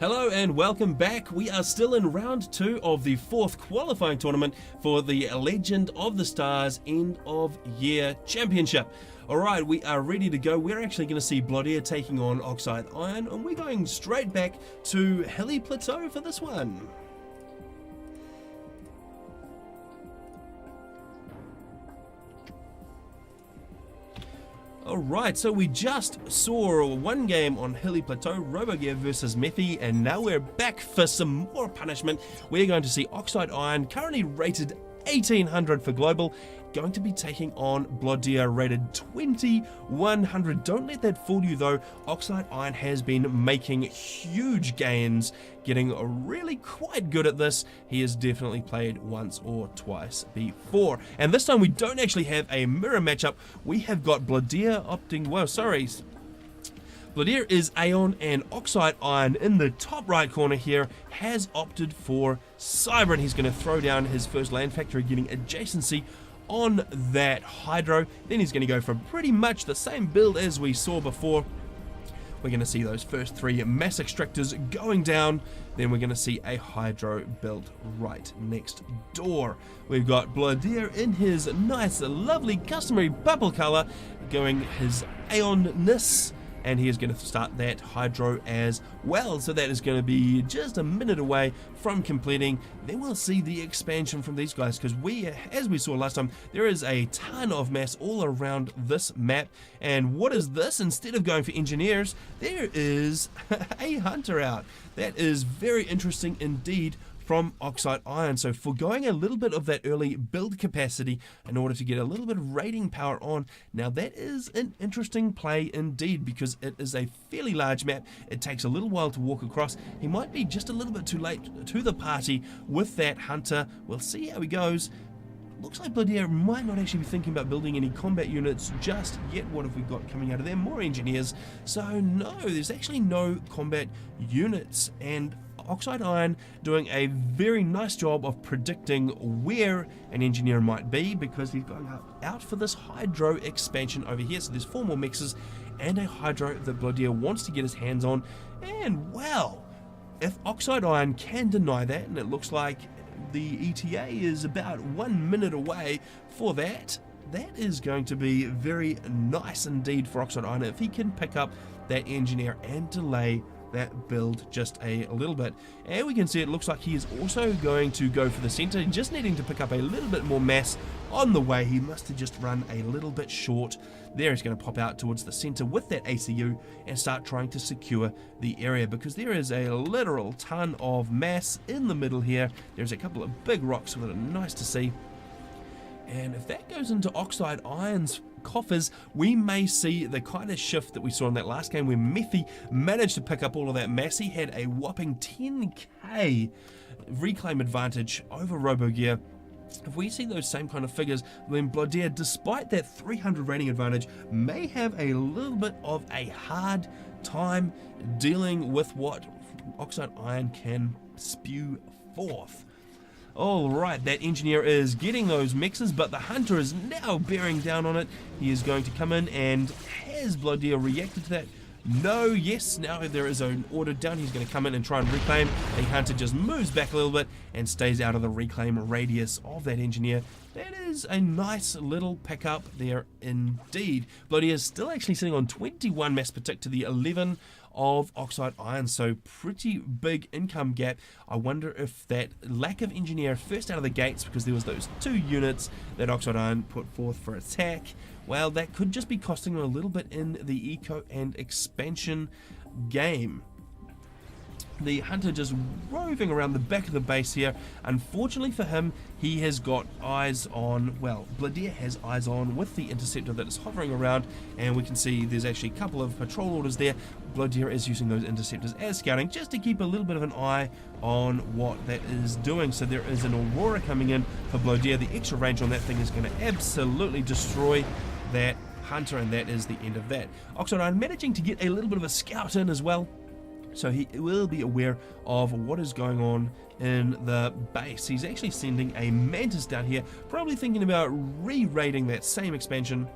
Hello and welcome back. We are still in round 2 of the 4th qualifying tournament for the Legend of the Stars End of Year Championship. Alright, we are ready to go. We're actually going to see Blodir taking on OxideIon, and we're going straight back to Hilly Plateau for this one. Alright, so we just saw one game on Hilly Plateau, RoboGear versus Methy, and now we're back for some more punishment. We're going to see OxideIon, currently rated 1800 for global, going to be taking on Blodir, rated 2100. Don't let that fool you though. OxideIon has been making huge gains, getting really quite good at this. He has definitely played once or twice before. And this time we don't actually have a mirror matchup. We have got Blodir opting, Blodir is Aeon, and OxideIon in the top right corner here has opted for Cyber, and he's going to throw down his first land factory, getting adjacency on that Hydro. Then he's going to go for pretty much the same build as we saw before. We're going to see those first 3 mass extractors going down. Then we're going to see a Hydro built right next door. We've got Blodir in his nice, lovely, customary purple color, going his Aeon-ness. And he is going to start that Hydro as well. So that is going to be just a minute away from completing. Then we'll see the expansion from these guys, because as we saw last time, there is a ton of mass all around this map. And what is this? Instead of going for engineers, there is a hunter out. That is very interesting indeed from OxideIon. So foregoing a little bit of that early build capacity in order to get a little bit of rating power on. Now that is an interesting play indeed, because it is a fairly large map. It takes a little while to walk across. He might be just a little bit too late to the party with that hunter. We'll see how he goes. Looks like Blodir might not actually be thinking about building any combat units just yet. What have we got coming out of there? More engineers. So no, there's actually no combat units, and OxideIon doing a very nice job of predicting where an engineer might be, because he's going out for this Hydro expansion over here. So there's 4 more mixes and a Hydro that Blodir wants to get his hands on. And well, if OxideIon can deny that, and it looks like the ETA is about 1 minute away for that, that is going to be very nice indeed for OxideIon if he can pick up that engineer and delay that build just a little bit. And we can see it looks like he is also going to go for the center, just needing to pick up a little bit more mass on the way. He must have just run a little bit short. There he's going to pop out towards the center with that ACU and start trying to secure the area, because there is a literal ton of mass in the middle here. There's a couple of big rocks that are nice to see. And if that goes into OxideIon's coffers, we may see the kind of shift that we saw in that last game where Methy managed to pick up all of that mass. He had a whopping 10k reclaim advantage over RoboGear. If we see those same kind of figures, then Blodir, despite that 300 rating advantage, may have a little bit of a hard time dealing with what OxideIon can spew forth. Alright, that engineer is getting those mixes, but the hunter is now bearing down on it. He is going to come in, and has Blodir reacted to that? No, yes, now there is an order down. He's going to come in and try and reclaim. The hunter just moves back a little bit and stays out of the reclaim radius of that engineer. That is a nice little pickup there indeed. Blodir is still actually sitting on 21 mass per tick to the 11 of OxideIon, so pretty big income gap. I wonder if that lack of engineer first out of the gates, because there was those 2 units that OxideIon put forth for attack, well, that could just be costing him a little bit in the eco and expansion game. The hunter just roving around the back of the base here. Unfortunately for him, he has got eyes on, well, Blodir has eyes on with the interceptor that is hovering around, and we can see there's actually a couple of patrol orders there. Blodir is using those interceptors as scouting, just to keep a little bit of an eye on what that is doing. So there is an Aurora coming in for Blodir. The extra range on that thing is going to absolutely destroy that hunter, and that is the end of that. OxideIon managing to get a little bit of a scout in as well, so he will be aware of what is going on in the base. He's actually sending a Mantis down here, probably thinking about re-raiding that same expansion.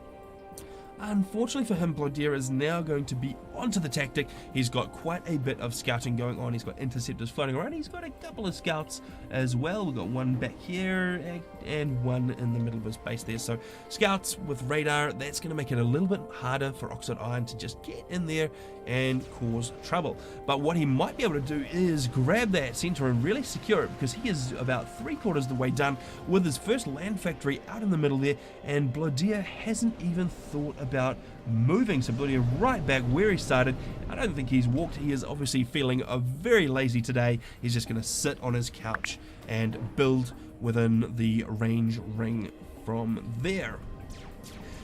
Unfortunately for him, Blodir is now going to be onto the tactic. He's got quite a bit of scouting going on. He's got interceptors floating around. He's got a couple of scouts as well. We've got one back here and one in the middle of his base there. So scouts with radar, that's going to make it a little bit harder for OxideIon to just get in there and cause trouble. But what he might be able to do is grab that center and really secure it, because he is about 3/4 of the way done with his first land factory out in the middle there, and Blodir hasn't even thought about moving. So Blodir right back where he started. I don't think he's walked. He is obviously feeling very lazy today. He's just going to sit on his couch and build within the range ring from there.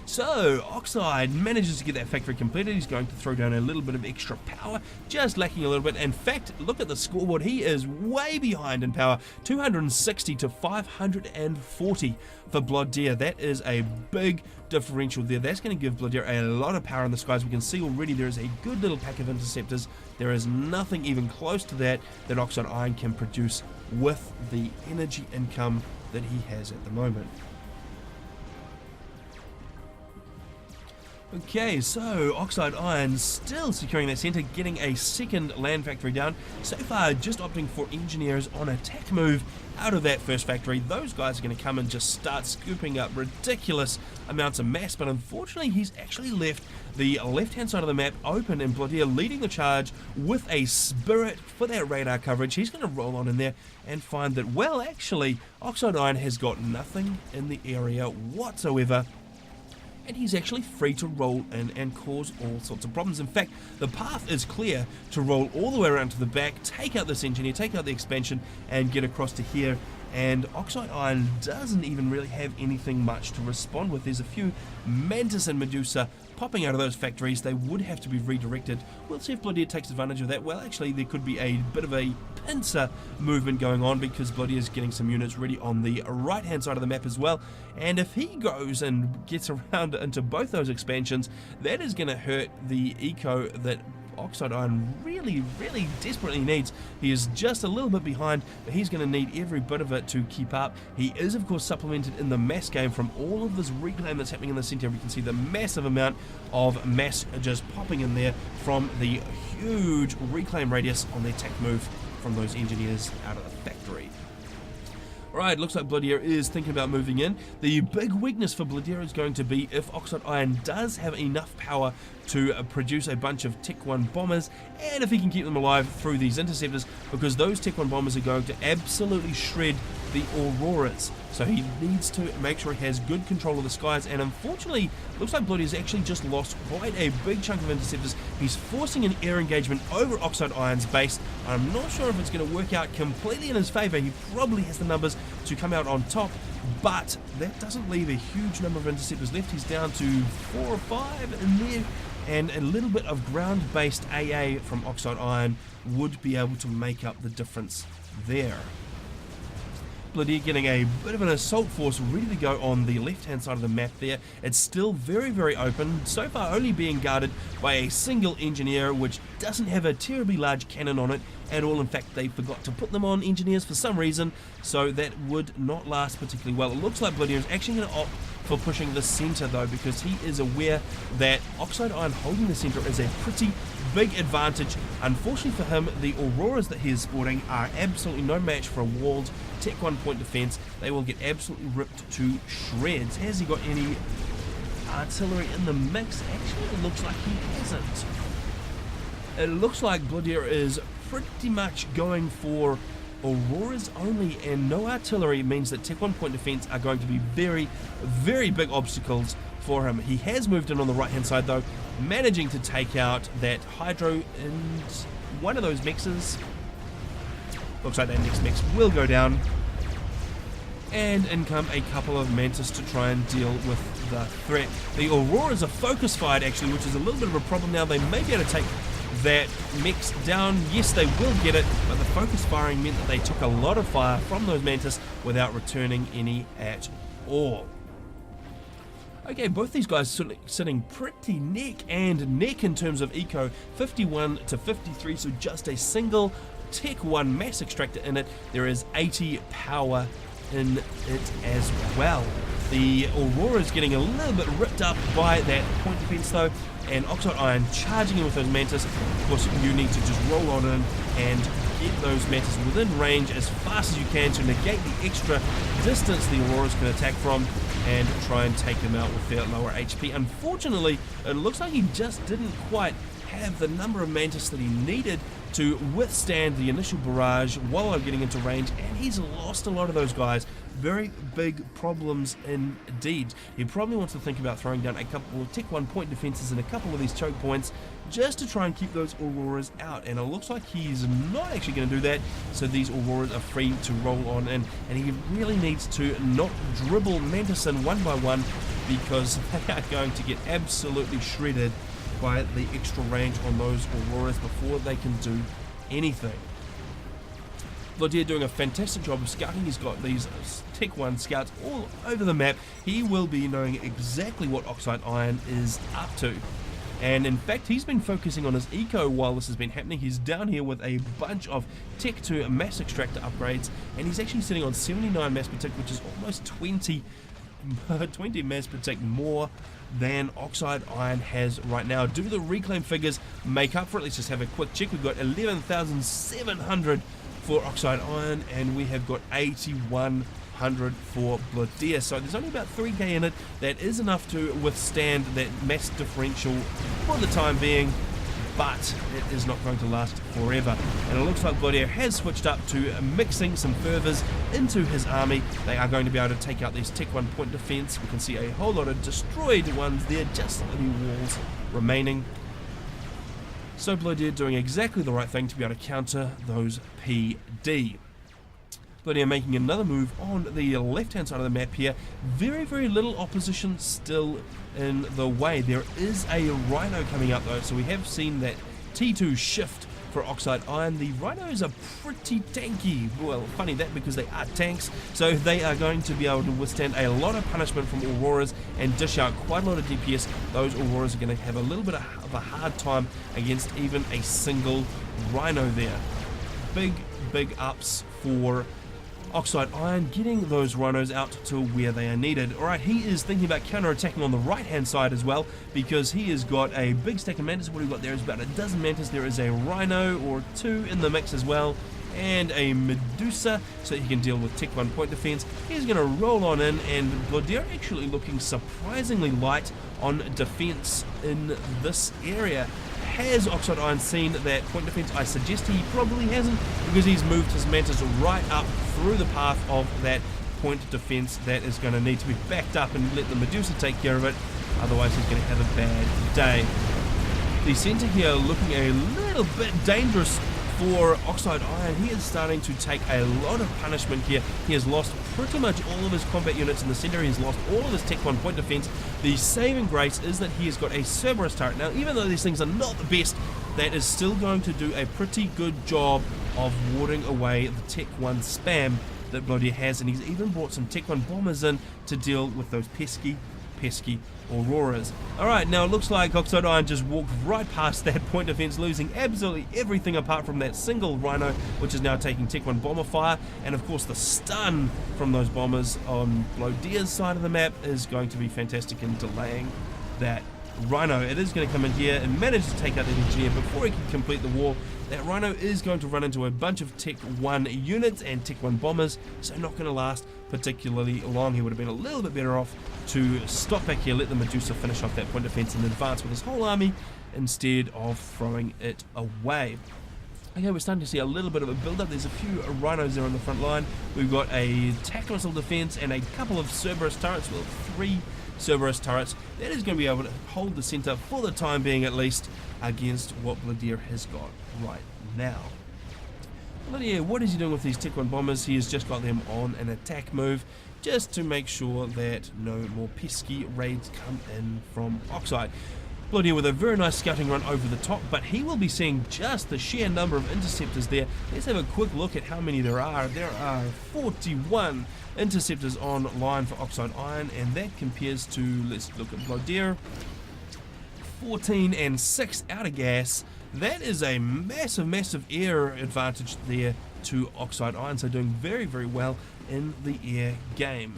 So Oxide manages to get that factory completed. He's going to throw down a little bit of extra power, just lacking a little bit. In fact, look at the scoreboard. He is way behind in power, 260 to 540 for Blodir. That is a big differential there. That's going to give Blodir a lot of power in the skies. We can see already there is a good little pack of interceptors. There is nothing even close to that OxideIon can produce with the energy income that he has at the moment. Okay, so OxideIon still securing that center, getting a second land factory down. So far, just opting for engineers on attack move out of that first factory. Those guys are going to come and just start scooping up ridiculous amounts of mass, but unfortunately he's actually left the left-hand side of the map open, and Blodir leading the charge with a Spirit for that radar coverage. He's going to roll on in there and find that, well, actually, OxideIon has got nothing in the area whatsoever, and he's actually free to roll in and cause all sorts of problems. In fact, the path is clear to roll all the way around to the back, take out this engineer, take out the expansion, and get across to here. And OxideIon doesn't even really have anything much to respond with. There's a few Mantis and Medusa popping out of those factories. They would have to be redirected. We'll see if Blodir takes advantage of that. Well, actually, there could be a bit of a pincer movement going on, because Blodir is getting some units ready on the right-hand side of the map as well. And if he goes and gets around into both those expansions, that is going to hurt the eco that OxideIon really desperately needs. He is just a little bit behind, but he's going to need every bit of it to keep up. He is, of course, supplemented in the mass game from all of this reclaim that's happening in the center. We can see the massive amount of mass just popping in there from the huge reclaim radius on the attack move from those engineers out of the factory. Alright, looks like Blodir is thinking about moving in. The big weakness for Blodir is going to be if OxideIon does have enough power to produce a bunch of Tech 1 bombers, and if he can keep them alive through these interceptors, because those Tech 1 bombers are going to absolutely shred the Auroras. So he needs to make sure he has good control of the skies, and unfortunately, looks like Blodir's actually just lost quite a big chunk of interceptors. He's forcing an air engagement over OxideIon's base. I'm not sure if it's going to work out completely in his favor. He probably has the numbers to come out on top, but that doesn't leave a huge number of interceptors left. He's down to 4 or 5 in there, and a little bit of ground-based AA from OxideIon would be able to make up the difference there. Blodir getting a bit of an assault force ready to go on the left-hand side of the map there. It's still very open, so far only being guarded by a single engineer, which doesn't have a terribly large cannon on it at all. In fact, they forgot to put them on engineers for some reason, so that would not last particularly well. It looks like Blodir is actually going to opt for pushing the center though, because he is aware that OxideIon holding the center is a pretty big advantage. Unfortunately for him, the Auroras that he is sporting are absolutely no match for a walled Tech 1 point defense. They will get absolutely ripped to shreds. Has he got any artillery in the mix? Actually, it looks like he hasn't. It looks like Blodir is pretty much going for Auroras only, and no artillery means that Tech 1 point defense are going to be very big obstacles for him. He has moved in on the right hand side though, managing to take out that Hydro and one of those mixes. Looks like that next mix will go down, and in come a couple of Mantis to try and deal with the threat. The Auroras are focus fired actually, which is a little bit of a problem now. They may be able to take that mix down. Yes, they will get it, but the focus firing meant that they took a lot of fire from those Mantis without returning any at all. Okay, both these guys sitting pretty neck and neck in terms of eco, 51 to 53, so just a single Tech 1 mass extractor in it. There is 80 power in it as well. The Aurora is getting a little bit ripped up by that point defense though, and OxideIon charging in with those Mantis. Of course, you need to just roll on in and get those Mantis within range as fast as you can to negate the extra distance the Auroras can attack from and try and take them out with their lower HP. Unfortunately, it looks like he just didn't quite have the number of Mantis that he needed to withstand the initial barrage while getting into range, and he's lost a lot of those guys. Very big problems indeed. He probably wants to think about throwing down a couple of Tech 1 point defenses and a couple of these choke points just to try and keep those Auroras out, and it looks like he's not actually going to do that, so these Auroras are free to roll on in, and he really needs to not dribble Mantis in one by one, because they are going to get absolutely shredded by the extra range on those Auroras before they can do anything. Blodir doing a fantastic job of scouting. He's got these Tech 1 scouts all over the map. He will be knowing exactly what OxideIon is up to. And in fact, he's been focusing on his eco while this has been happening. He's down here with a bunch of Tech 2 mass extractor upgrades, and he's actually sitting on 79 mass per tick, which is almost 20 mass per tick more than OxideIon has right now. Do the reclaim figures make up for it? Let's just have a quick check. We've got 11,700 for OxideIon, and we have got 8,100 for Blodir. So there's only about 3k in it. That is enough to withstand that mass differential for the time being, but it is not going to last forever. And it looks like Blodir has switched up to mixing some fervors into his army. They are going to be able to take out these Tech 1 point defense. We can see a whole lot of destroyed ones there, just the walls remaining. So Blodir doing exactly the right thing to be able to counter those PD. Blodir making another move on the left-hand side of the map here. Very, very little opposition still in the way. There is a Rhino coming up though, so we have seen that T2 shift for OxideIon. The Rhinos are pretty tanky. Well, funny that, because they are tanks, so they are going to be able to withstand a lot of punishment from Auroras and dish out quite a lot of DPS. Those Auroras are going to have a little bit of a hard time against even a single Rhino there. Big ups for OxideIon, getting those Rhinos out to where they are needed. Alright, he is thinking about counter-attacking on the right-hand side as well, because he has got a big stack of Mantis. What we've got there is about a dozen Mantis. There is a Rhino or two in the mix as well, and a Medusa, so he can deal with Tech 1 point defense. He's going to roll on in, and Blodir actually looking surprisingly light on defense in this area. Has OxideIon seen that point defense? I suggest he probably hasn't, because he's moved his Mantis right up through the path of that point defense that is going to need to be backed up and let the Medusa take care of it. Otherwise he's going to have a bad day. The center here looking a little bit dangerous for OxideIon. He is starting to take a lot of punishment here. He has lost pretty much all of his combat units in the center. He has lost all of his Tech 1 point defense. The saving grace is that he has got a Cerberus turret. Now, even though these things are not the best, that is still going to do a pretty good job of warding away the Tech 1 spam that Blodir has, and he's even brought some Tech 1 bombers in to deal with those pesky Auroras. Alright, now it looks like OxideIon just walked right past that point defense, losing absolutely everything apart from that single Rhino, which is now taking Tech 1 bomber fire, and of course the stun from those bombers on Blodir's side of the map is going to be fantastic in delaying that Rhino. It is going to come in here and manage to take out the engineer before he can complete the wall. That Rhino is going to run into a bunch of Tech 1 units and Tech 1 bombers, so not going to last particularly long. He would have been a little bit better off to stop back here, let the Medusa finish off that point defense and advance with his whole army instead of throwing it away. Okay, we're starting to see a little bit of a build-up. There's a few Rhinos there on the front line. We've got a tackle missile defense and a couple of Cerberus turrets. Well, 3 Cerberus turrets. That is going to be able to hold the center for the time being, at least, against what Blodir has got right now. Blodir, what is he doing with these Tech 1 bombers? He has just got them on an attack move, just to make sure that no more pesky raids come in from Oxide. Blodir with a very nice scouting run over the top, but he will be seeing just the sheer number of interceptors there. Let's have a quick look at how many there are. There are 41 interceptors online for OxideIon, and that compares to, let's look at Blodir, 14 and 6 out of gas. That is a massive air advantage there to OxideIon, so doing very well in the air game.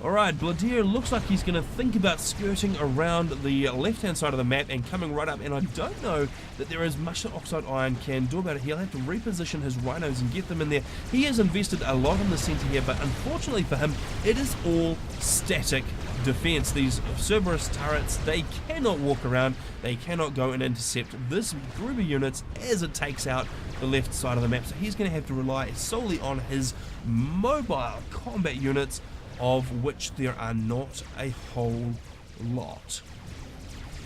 Alright, Blodir looks like he's going to think about skirting around the left-hand side of the map and coming right up, and I don't know that there is much that OxideIon can do about it. He'll have to reposition his rhinos and get them in there. He has invested a lot in the center here, but unfortunately for him, it is all static defense. These Cerberus turrets, they cannot walk around, they cannot go and intercept this group of units as it takes out the left side of the map, so he's going to have to rely solely on his mobile combat units, of which there are not a whole lot.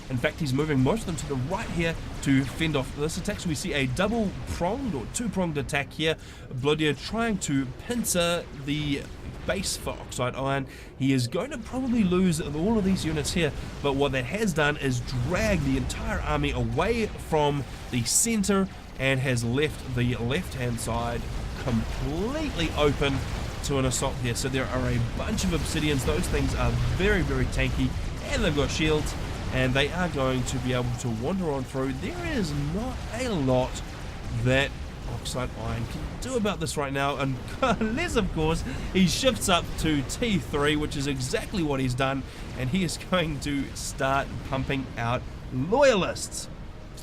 In fact, he's moving most of them to the right here to fend off this attack. So we see a double-pronged or two-pronged attack here. Blodir trying to pincer the base for OxideIon. He is going to probably lose all of these units here, but what that has done is drag the entire army away from the center and has left the left-hand side completely open to an assault here. So there are a bunch of obsidians. Those things are very, very tanky, and they've got shields, and they are going to be able to wander on through. There is not a lot that OxideIon can do about this right now, unless of course he shifts up to T3, which is exactly what he's done, and he is going to start pumping out loyalists.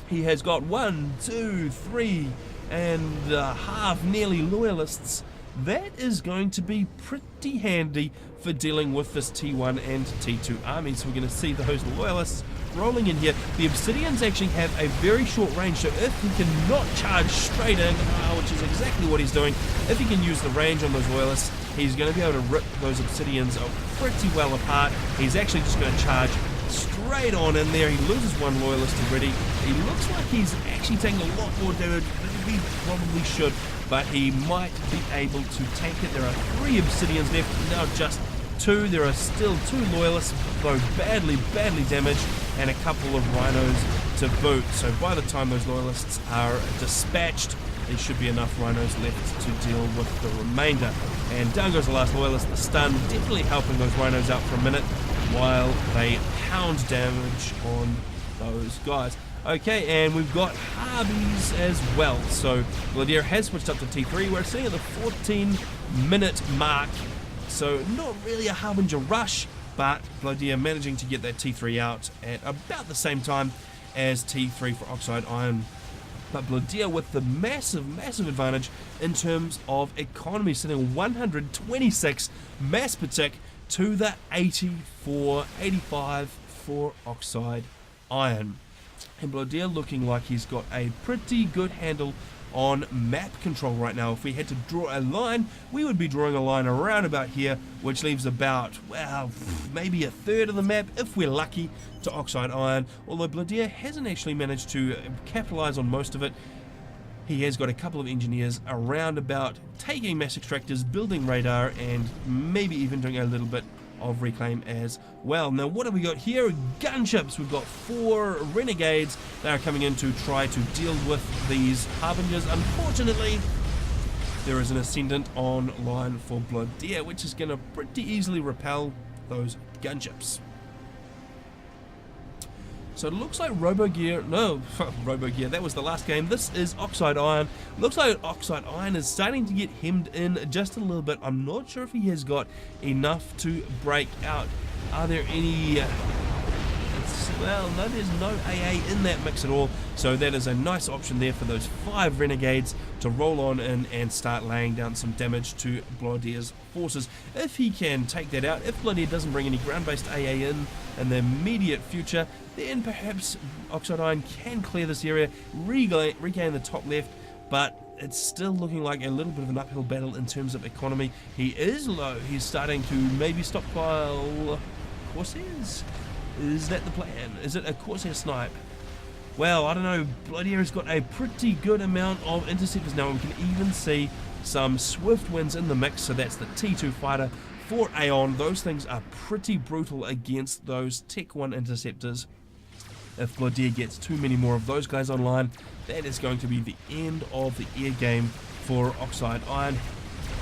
He has got 1, 2, 3 and half nearly loyalists. That is going to be pretty handy for dealing with this T1 and T2 armies. So we're going to see those loyalists rolling in here. The obsidians actually have a very short range, so if he cannot charge straight in, which is exactly what he's doing, if he can use the range on those loyalists, he's going to be able to rip those obsidians pretty well apart. He's actually just going to charge straight on in there. He loses one loyalist already. He looks like he's actually taking a lot more damage than he probably should, but he might be able to tank it. There are 3 obsidians left, now just 2. There are still 2 loyalists, though badly damaged, and a couple of rhinos to boot. So by the time those loyalists are dispatched, there should be enough rhinos left to deal with the remainder. And down goes the last loyalist. The stun definitely helping those rhinos out for a minute while they pound damage on those guys. Okay, and we've got Harbies as well. So Blodir has switched up to T3. We're sitting at the 14-minute mark. So not really a Harbinger rush, but Blodir managing to get that T3 out at about the same time as T3 for OxideIon. But Blodir with the massive advantage in terms of economy, sitting 126 mass per tick to the 85 for OxideIon. And Blodir looking like he's got a pretty good handle on map control right now. If we had to draw a line, we would be drawing a line around about here, which leaves about, well, maybe a third of the map, if we're lucky, to OxideIon. Although Blodir hasn't actually managed to capitalize on most of it. He has got a couple of engineers around about taking mass extractors, building radar, and maybe even doing a little bit of reclaim as well. Now what have we got here? Gunships. We've got 4 renegades that are coming in to try to deal with these harbingers. Unfortunately, there is an ascendant online for Blodir, which is going to pretty easily repel those gunships. So it looks like RoboGear, that was the last game. This is OxideIon. Looks like OxideIon is starting to get hemmed in just a little bit. I'm not sure if he has got enough to break out. Are there any... well, no, there's no AA in that mix at all. So that is a nice option there for those 5 renegades to roll on in and start laying down some damage to Blodir's forces. If he can take that out, if Blodir doesn't bring any ground-based AA in the immediate future, then perhaps OxideIon can clear this area, regain the top left, but it's still looking like a little bit of an uphill battle in terms of economy. He is low. He's starting to maybe stockpile Corsairs. Is that the plan? Is it a Corsair snipe? Well, I don't know. Blodir has got a pretty good amount of interceptors now. We can even see some swift winds in the mix, so that's the T2 fighter for Aeon. Those things are pretty brutal against those Tech 1 interceptors. If Blodir gets too many more of those guys online, that is going to be the end of the air game for OxideIon.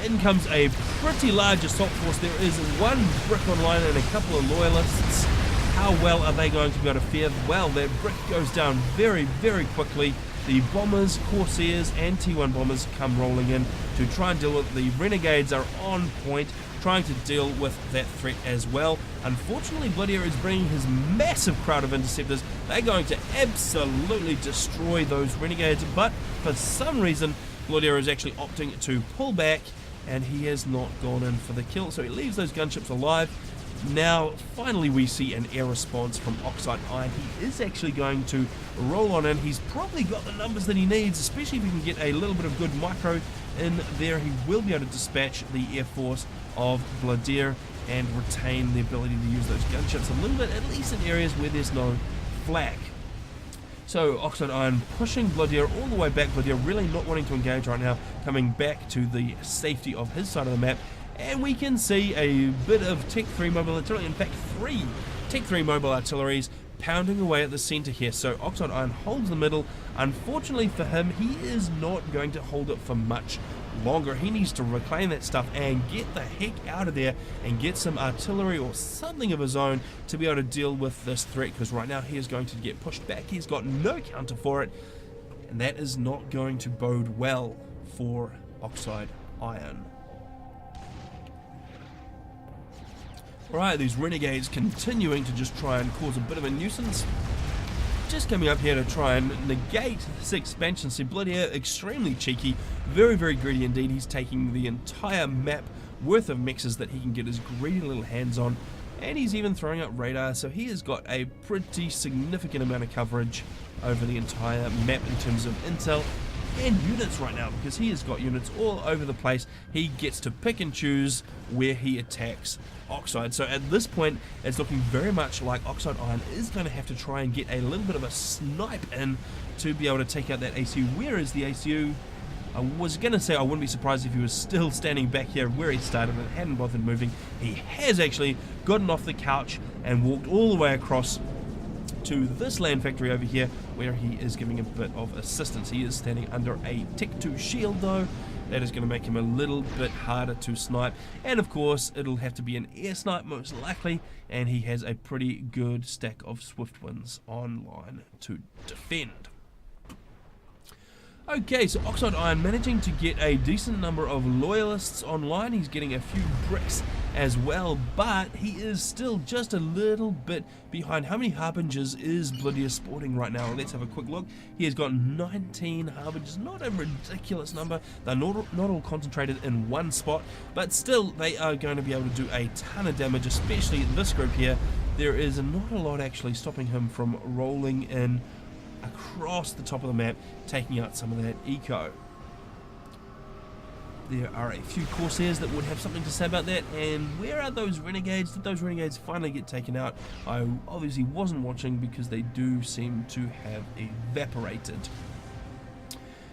In comes a pretty large assault force. There is 1 brick online and a couple of loyalists. How well are they going to be able to fare? Well, that brick goes down very quickly, the bombers, Corsairs and T1 bombers come rolling in to try and deal with. The Renegades are on point, trying to deal with that threat as well. Unfortunately, Blodir is bringing his massive crowd of interceptors. They're going to absolutely destroy those Renegades, but for some reason, Blodir is actually opting to pull back, and he has not gone in for the kill, so he leaves those gunships alive. Now, finally, we see an air response from OxideIon. He is actually going to roll on in. He's probably got the numbers that he needs, especially if he can get a little bit of good micro in there. He will be able to dispatch the air force of Blodir and retain the ability to use those gunships a little bit, at least in areas where there's no flag. So OxideIon pushing Blodir all the way back. Blodir really not wanting to engage right now, coming back to the safety of his side of the map. And we can see a bit of Tech 3 mobile artillery, in fact 3 Tech 3 mobile artilleries pounding away at the center here. So OxideIon holds the middle. Unfortunately for him, he is not going to hold it for much longer. He needs to reclaim that stuff and get the heck out of there and get some artillery or something of his own to be able to deal with this threat, because right now he is going to get pushed back. He's got no counter for it, and that is not going to bode well for OxideIon. Alright, these Renegades continuing to just try and cause a bit of a nuisance. Just coming up here to try and negate this expansion. See, Blodir, extremely cheeky, very, very greedy indeed. He's taking the entire map worth of mixes that he can get his greedy little hands on. And he's even throwing out radar, so he has got a pretty significant amount of coverage over the entire map in terms of intel and units right now, because he has got units all over the place. He gets to pick and choose where he attacks Oxide. So at this point, it's looking very much like OxideIon is going to have to try and get a little bit of a snipe in to be able to take out that ACU. Where is the ACU? I was going to say I wouldn't be surprised if he was still standing back here where he started and hadn't bothered moving. He has actually gotten off the couch and walked all the way across to this land factory over here, where he is giving a bit of assistance. He is standing under a Tech 2 shield though. That is going to make him a little bit harder to snipe, and of course it'll have to be an air snipe most likely, and he has a pretty good stack of Swift Winds online to defend. Okay, so OxideIon managing to get a decent number of loyalists online. He's getting a few bricks as well, but he is still just a little bit behind. How many Harbingers is Blodir sporting right now? Let's have a quick look. He has got 19 Harbingers, not a ridiculous number. They're not all concentrated in one spot, but still they are going to be able to do a ton of damage, especially this group here. There is not a lot actually stopping him from rolling in across the top of the map, taking out some of that eco. There are a few Corsairs that would have something to say about that. And where are those Renegades? Did those Renegades finally get taken out? I obviously wasn't watching because they do seem to have evaporated.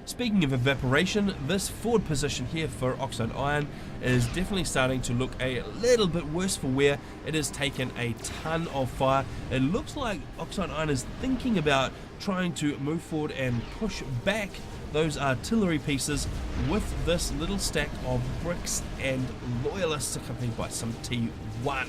Speaking of evaporation, this forward position here for OxideIon is definitely starting to look a little bit worse for wear. It has taken a ton of fire. It looks like OxideIon is thinking about trying to move forward and push back those artillery pieces with this little stack of bricks and loyalists accompanied by some T1.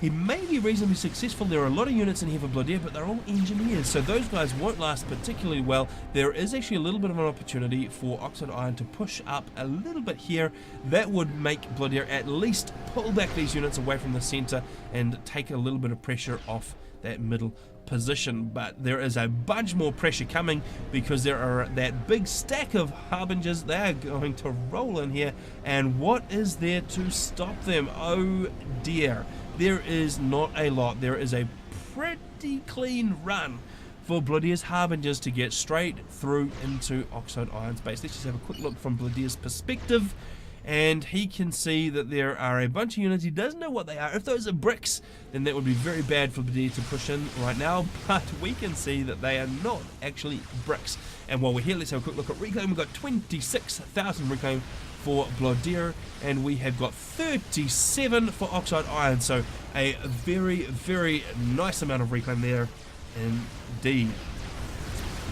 He may be reasonably successful. There are a lot of units in here for Blodir, but they're all engineers, so those guys won't last particularly well. There is actually a little bit of an opportunity for OxideIon to push up a little bit here. That would make Blodir at least pull back these units away from the center and take a little bit of pressure off that middle position. But there is a bunch more pressure coming because there are that big stack of Harbingers. They are going to roll in here, and what is there to stop them? Oh dear. There is not a lot. There is a pretty clean run for Blodir's Harbingers to get straight through into OxideIon's base. Let's just have a quick look from Blodir's perspective, and he can see that there are a bunch of units. He doesn't know what they are. If those are bricks, then that would be very bad for Blodir to push in right now, but we can see that they are not actually bricks. And while we're here, let's have a quick look at reclaim. We've got 26,000 reclaim for Blodir, and we have got 37 for OxideIon, so a very, very nice amount of reclaim there indeed.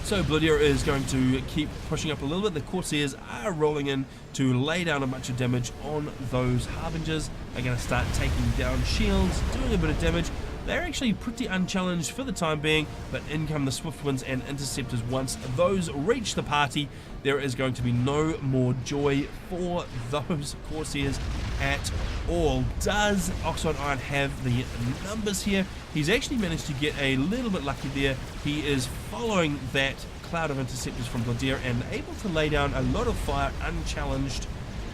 So Blodir is going to keep pushing up a little bit. The Corsairs are rolling in to lay down a bunch of damage on those Harbingers. They're going to start taking down shields, doing a bit of damage. they're actually pretty unchallenged for the time being, but in come the Swiftwinds and Interceptors. Once those reach the party, there is going to be no more joy for those Corsairs at all. Does OxideIon have the numbers here? He's actually managed to get a little bit lucky there. He is following that cloud of Interceptors from Blodir and able to lay down a lot of fire unchallenged.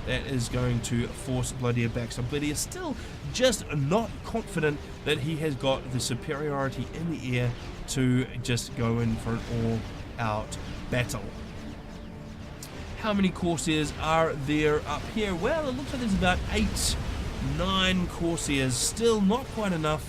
That is going to force Blodir back. So Blodir is still just not confident that he has got the superiority in the air to just go in for an all-out battle. How many Corsairs are there up here? Well, it looks like there's about 8-9 Corsairs. Still not quite enough.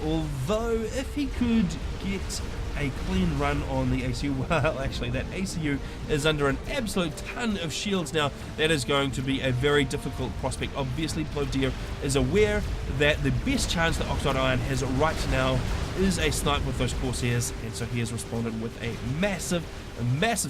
Although, if he could get a clean run on the ACU, well, actually, that ACU is under an absolute ton of shields now. That is going to be a very difficult prospect. Obviously, Blodir is aware that the best chance that OxideIon has right now is a snipe with those Corsairs, and so he has responded with a massive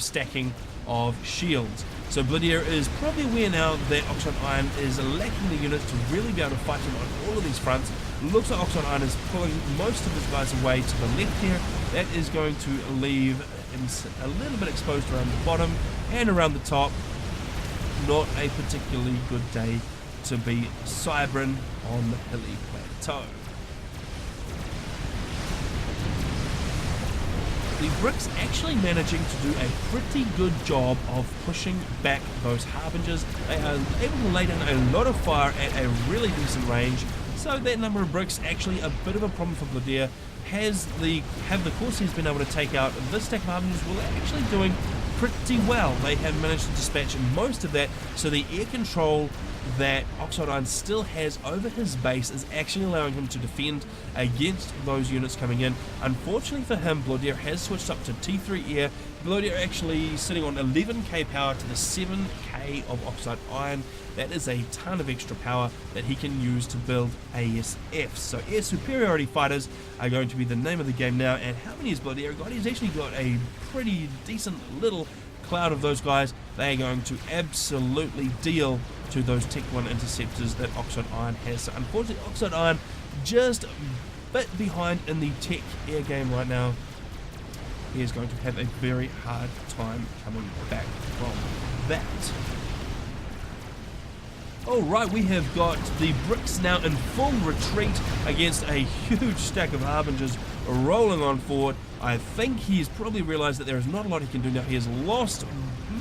stacking of shields. So Blodir is probably aware now that OxideIon is lacking the units to really be able to fight him on all of these fronts. Looks like OxideIon is pulling most of his guys away to the left here. That is going to leave him a little bit exposed around the bottom and around the top. Not a particularly good day to be Cybran on the hilly plateau. The Bricks actually managing to do a pretty good job of pushing back those Harbingers. They are able to lay down a lot of fire at a really decent range. So that number of bricks actually a bit of a problem for Blodir. Have the Corsairs been able to take out this stack of Harbingers? Well, they're actually doing pretty well. They have managed to dispatch most of that, so the air control that OxideIon still has over his base is actually allowing him to defend against those units coming in. Unfortunately for him, Blodir has switched up to T3 air. Blodir actually sitting on 11k power to the 7k of OxideIon. That is a ton of extra power that he can use to build ASFs. So air superiority fighters are going to be the name of the game now. And how many has Blodir got? He's actually got a pretty decent little cloud of those guys. They are going to absolutely deal to those Tech 1 interceptors that OxideIon has. So unfortunately, OxideIon just a bit behind in the Tech air game right now. He is going to have a very hard time coming back from that. Alright, we have got the Bricks now in full retreat against a huge stack of Harbingers rolling on forward. I think he's probably realized that there is not a lot he can do now. He has lost,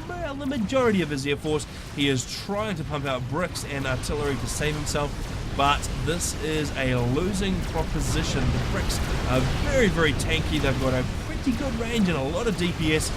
well, the majority of his air force. He is trying to pump out bricks and artillery to save himself, but this is a losing proposition. The Bricks are very, very tanky. They've got a pretty good range and a lot of DPS,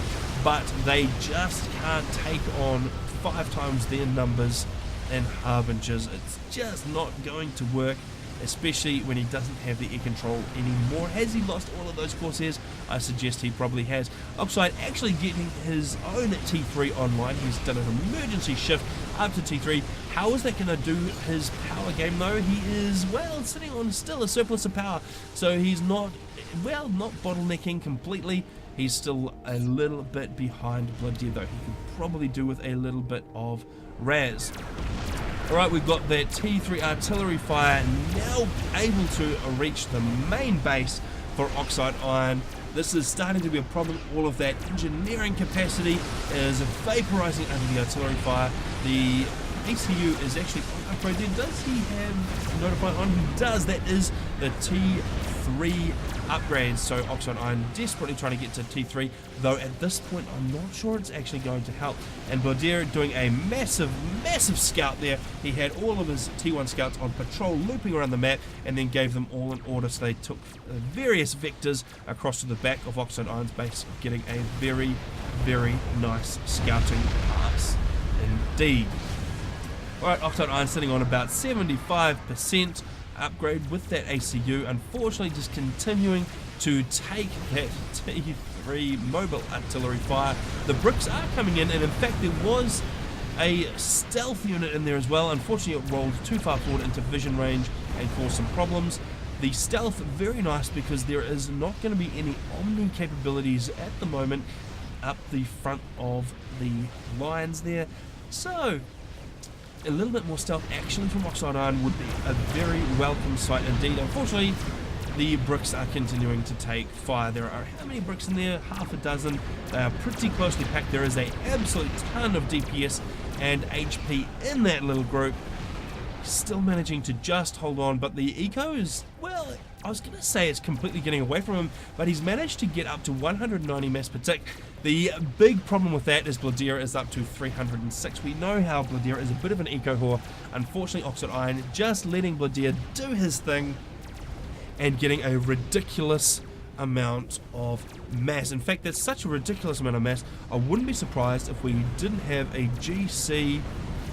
but they just can't take on 5 times their numbers and Harbingers. It's just not going to work, especially when he doesn't have the air control anymore. Has he lost all of those Corsairs? I suggest he probably has. Oxide actually getting his own T3 online. He's done an emergency shift up to T3. How is that going to do his power game though? He is, well, sitting on still a surplus of power, so he's not, well, not bottlenecking completely. He's still a little bit behind Blodir though. He could probably do with a little bit of Raz. Alright, we've got that T3 artillery fire now able to reach the main base for OxideIon. This is starting to be a problem. All of that engineering capacity is vaporizing under the artillery fire. The ACU is actually on upgrade there. Does he have notified on? He does. That is the T3 upgrades. So OxideIon desperately trying to get to T3, though at this point I'm not sure it's actually going to help. And Blodir doing a massive scout there. He had all of his T1 scouts on patrol looping around the map and then gave them all in order, so they took various vectors across to the back of OxideIon's base, getting a very, very nice scouting pass indeed. Alright, OxideIon sitting on about 75% upgrade with that ACU. Unfortunately, just continuing to take that T3 mobile artillery fire. The bricks are coming in, and in fact there was a stealth unit in there as well. Unfortunately, it rolled too far forward into vision range and caused some problems. The stealth, very nice because there is not going to be any Omni capabilities at the moment up the front of the lines there. So a little bit more stealth actually from OxideIon would be a very welcome sight indeed. Unfortunately, the bricks are continuing to take fire. There are how many bricks in there? Half a dozen. They are pretty closely packed. There is an absolute ton of DPS and HP in that little group. Still managing to just hold on, but the eco is, well, I was going to say it's completely getting away from him, but he's managed to get up to 190 mass per tick. The big problem with that is Blodir is up to 306. We know how Blodir is a bit of an eco whore. Unfortunately, OxideIon just letting Blodir do his thing and getting a ridiculous amount of mass. In fact, that's such a ridiculous amount of mass, I wouldn't be surprised if we didn't have a GC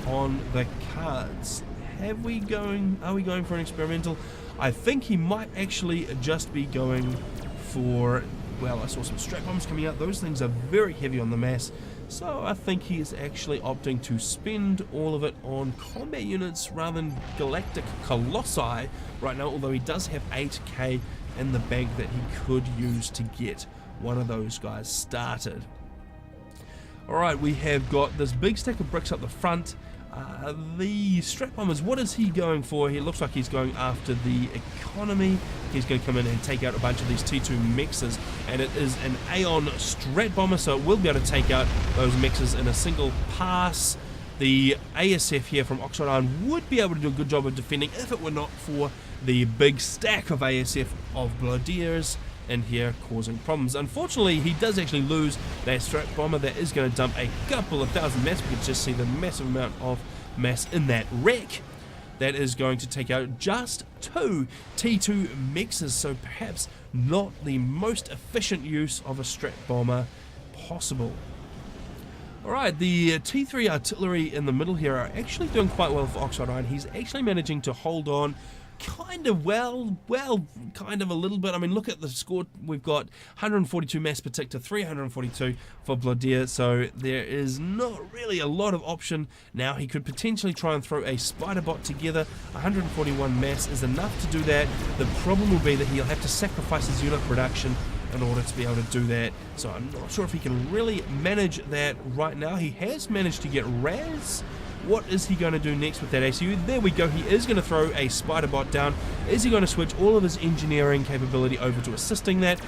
on the cards. Are we going for an experimental? I think he might actually just be going for, well, I saw some strap bombs coming out. Those things are very heavy on the mass, so I think he's actually opting to spend all of it on combat units rather than galactic colossi right now, although he does have 8k in the bank that he could use to get one of those guys started. Alright, we have got this big stack of bricks up the front. The strap bombers, what is he going for? He looks like he's going after the economy. He's going to come in and take out a bunch of these T2 mexes, and it is an Aeon strat bomber, so it will be able to take out those mexes in a single pass. The ASF here from OxideIon would be able to do a good job of defending if it were not for the big stack of ASF of Blodirs in here causing problems. Unfortunately, he does actually lose that strat bomber. That is going to dump a couple of thousand mass. We can just see the massive amount of mass in that wreck. That is going to take out just 2 T2 mexes, so perhaps not the most efficient use of a strat bomber possible. Alright, the T3 artillery in the middle here are actually doing quite well for OxideIon. He's actually managing to hold on kind of well, kind of a little bit. I mean, look at the score. We've got 142 mass per tick to 342 for Blodir, so there is not really a lot of option now. He could potentially try and throw a spider bot together. 141 mass is enough to do that. The problem will be that he'll have to sacrifice his unit production in order to be able to do that, so I'm not sure if he can really manage that right now. He has managed to get Raz. What is he going to do next with that ACU? There we go. He is going to throw a spider bot down. Is he going to switch all of his engineering capability over to assisting that,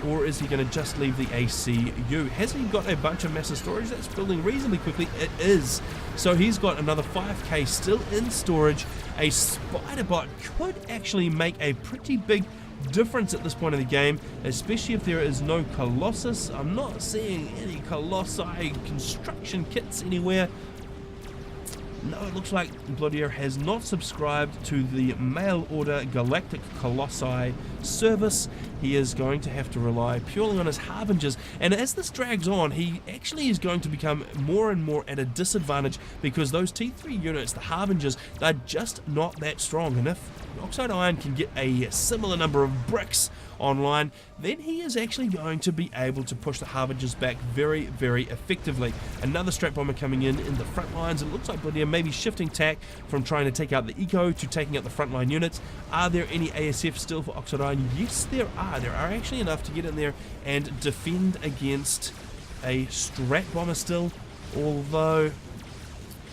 or is he going to just leave the ACU? Has he got a bunch of massive storage that's building reasonably quickly? It is. So he's got another 5k still in storage. A spider bot could actually make a pretty big difference at this point of the game, especially if there is no Colossus. I'm not seeing any Colossi construction kits anywhere. No, it looks like Blodir has not subscribed to the mail order Galactic Colossi service. He is going to have to rely purely on his Harbingers, and as this drags on, he actually is going to become more and more at a disadvantage because those T3 units, the Harbingers, they're just not that strong, and if OxideIon can get a similar number of bricks online, then he is actually going to be able to push the Harbingers back very, very effectively. Another strat bomber coming in the front lines. It looks like Blodir maybe shifting tack from trying to take out the eco to taking out the frontline units. Are there any ASF still for OxideIon? Yes, there are. There are actually enough to get in there and defend against a strat bomber still, although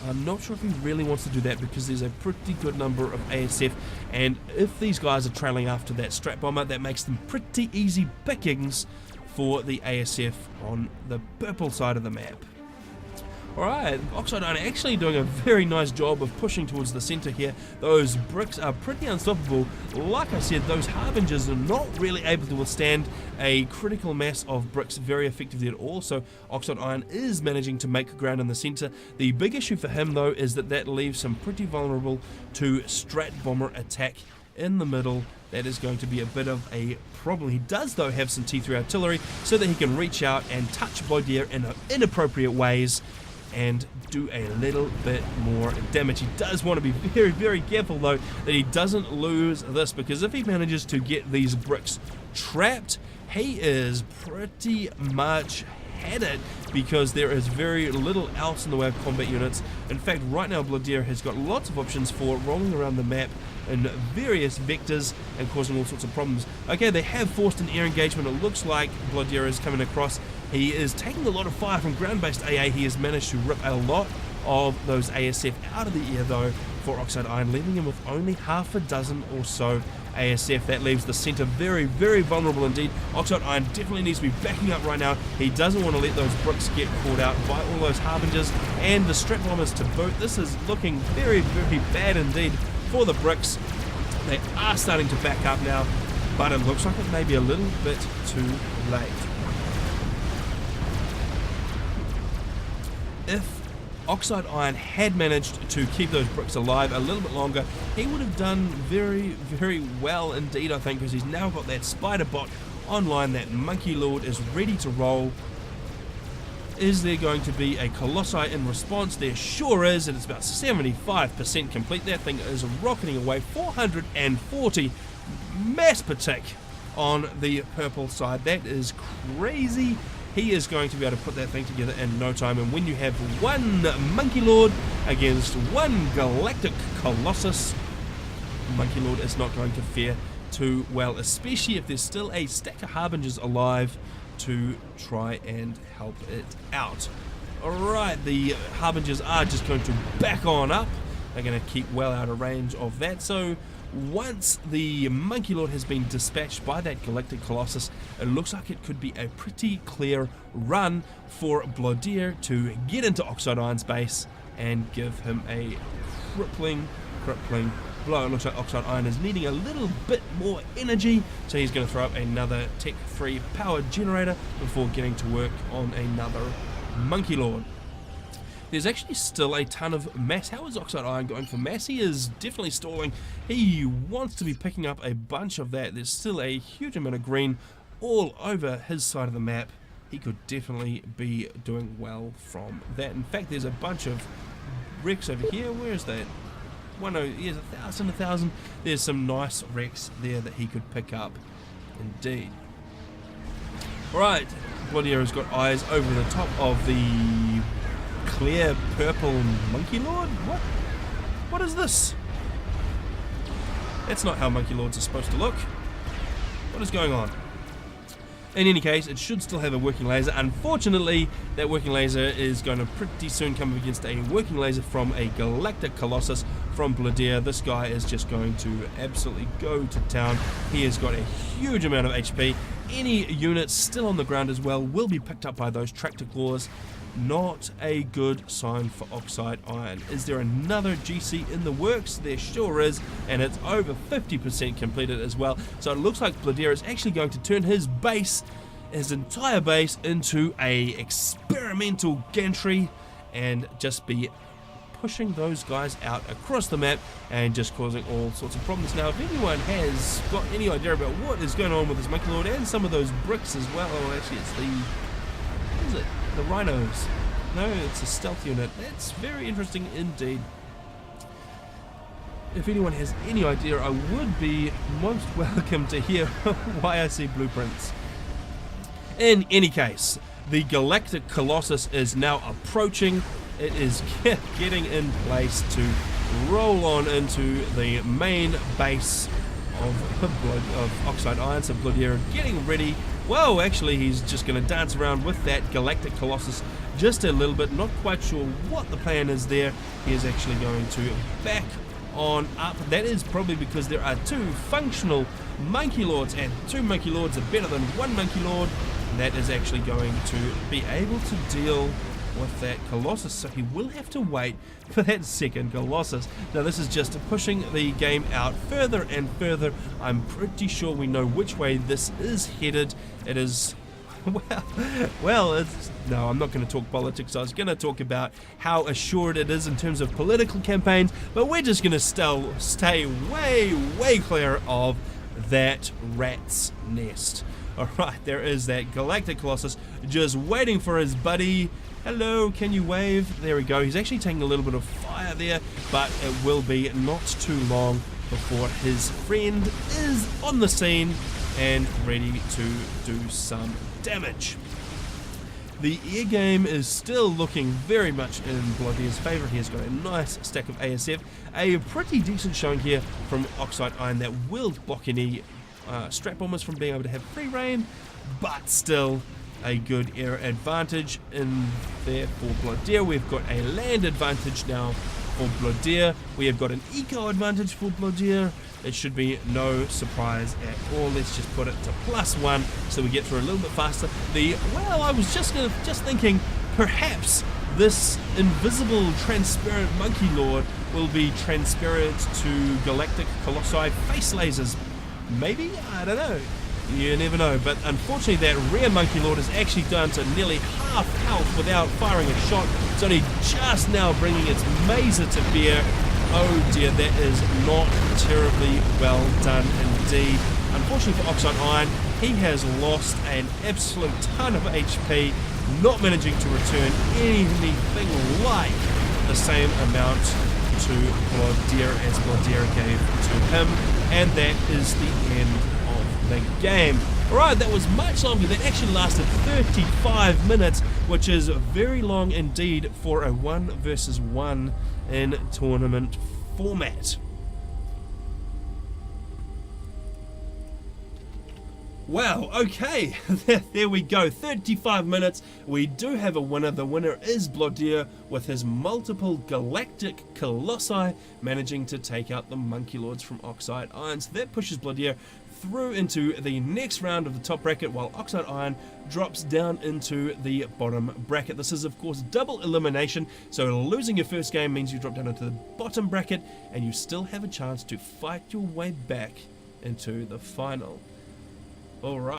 I'm not sure if he really wants to do that because there's a pretty good number of ASF, and if these guys are trailing after that strat bomber, that makes them pretty easy pickings for the ASF on the purple side of the map. Alright, OxideIon actually doing a very nice job of pushing towards the center here. Those bricks are pretty unstoppable. Like I said, those Harbingers are not really able to withstand a critical mass of bricks very effectively at all, so OxideIon is managing to make ground in the center. The big issue for him, though, is that leaves him pretty vulnerable to strat bomber attack in the middle. That is going to be a bit of a problem. He does, though, have some T3 artillery so that he can reach out and touch Blodir in inappropriate ways and do a little bit more damage. He does want to be very, very careful, though, that he doesn't lose this, because if he manages to get these bricks trapped, he is pretty much had it, because there is very little else in the way of combat units. In fact, right now Blodir has got lots of options for rolling around the map in various vectors and causing all sorts of problems. Okay, they have forced an air engagement. It looks like Blodir is coming across. He is taking a lot of fire from ground-based AA. He has managed to rip a lot of those ASF out of the air, though, for OxideIon, leaving him with only half a dozen or so ASF. That leaves the center very, very vulnerable indeed. OxideIon definitely needs to be backing up right now. He doesn't want to let those bricks get caught out by all those harbingers and the strap bombers to boot. This is looking very, very bad indeed for the bricks. They are starting to back up now, but it looks like it may be a little bit too late. If OxideIon had managed to keep those bricks alive a little bit longer, he would have done very, very well indeed, I think, because he's now got that spider bot online. That Monkey Lord is ready to roll. Is there going to be a Colossi in response? There sure is, and it's about 75% complete. That thing is rocketing away. 440 mass per tick on the purple side. That is crazy. He is going to be able to put that thing together in no time, and when you have one Monkey Lord against one Galactic Colossus, Monkey Lord is not going to fare too well, especially if there's still a stack of Harbingers alive to try and help it out. Alright, the Harbingers are just going to back on up. They're going to keep well out of range of that, so once the Monkey Lord has been dispatched by that Galactic Colossus, it looks like it could be a pretty clear run for Blodir to get into OxideIon's base and give him a crippling blow. It looks like OxideIon is needing a little bit more energy, so he's going to throw up another Tech 3 power generator before getting to work on another Monkey Lord. There's actually still a ton of mass. How is OxideIon going for mass? He is definitely stalling. He wants to be picking up a bunch of that. There's still a huge amount of green all over his side of the map. He could definitely be doing well from that. In fact, there's a bunch of wrecks over here. Where is that? Here's 1,000. There's some nice wrecks there that he could pick up indeed. Alright, Blodir has got eyes over the top of the clear purple Monkey Lord? What is this? That's not how Monkey Lords are supposed to look. What is going on? In any case, it should still have a working laser. Unfortunately, that working laser is going to pretty soon come up against a working laser from a Galactic Colossus from Blodir. This guy is just going to absolutely go to town. He has got a huge amount of HP. Any units still on the ground as well will be picked up by those tractor claws. Not a good sign for OxideIon. Is there another GC in the works? There sure is, and it's over 50% completed as well. So it looks like Blodir is actually going to turn his base, his entire base, into a experimental gantry and just be pushing those guys out across the map and just causing all sorts of problems. Now, if anyone has got any idea about what is going on with this Monkey Lord and some of those bricks as well, oh, actually it's the, what is it? The rhinos. No, it's a stealth unit. That's very interesting indeed. If anyone has any idea, I would be most welcome to hear why I see blueprints. In any case, the Galactic Colossus is now approaching. It is getting in place to roll on into the main base of OxideIon. So Blodir getting ready. Well, actually, he's just going to dance around with that Galactic Colossus just a little bit. Not quite sure what the plan is there. He is actually going to back on up. That is probably because there are two functional Monkey Lords, and two Monkey Lords are better than one Monkey Lord. That is actually going to be able to deal with that Colossus, so he will have to wait for that second Colossus. Now this is just pushing the game out further and further. I'm pretty sure we know which way this is headed. It is, well, it's, no, I'm not going to talk politics. I was going to talk about how assured it is in terms of political campaigns, but we're just going to stay way clear of that rat's nest. Alright, there is that Galactic Colossus just waiting for his buddy. Hello, can you wave? There we go. He's actually taking a little bit of fire there, but it will be not too long before his friend is on the scene and ready to do some damage. The air game is still looking very much in Blodir's favour. He has got a nice stack of ASF. A pretty decent showing here from OxideIon that will block any strap bombers from being able to have free reign, but still a good air advantage in there for Blodir. We've got a land advantage now for Blodir. We have got an eco advantage for Blodir. it should be no surprise at all. Let's just put it to +1 so we get through a little bit faster. Well, I was just thinking perhaps this invisible transparent monkey lord will be transparent to galactic colossi face lasers. Maybe? I don't know. You never know. But unfortunately that rare monkey lord is actually down to nearly half health without firing a shot. It's only just now bringing its mazer to bear. Oh dear, that is not terribly well done indeed. Unfortunately for OxideIon, he has lost an absolute ton of HP, not managing to return anything like the same amount to Blodir as Blodir gave to him, and that is the end of the game. Alright, that was much longer. That actually lasted 35 minutes, which is very long indeed for a 1 versus 1 in tournament format. Wow, okay, there we go, 35 minutes, we do have a winner. The winner is Blodir with his multiple galactic colossi managing to take out the monkey lords from OxideIon. So that pushes Blodir through into the next round of the top bracket, while OxideIon drops down into the bottom bracket. This is of course double elimination, so losing your first game means you drop down into the bottom bracket and you still have a chance to fight your way back into the final. Alright.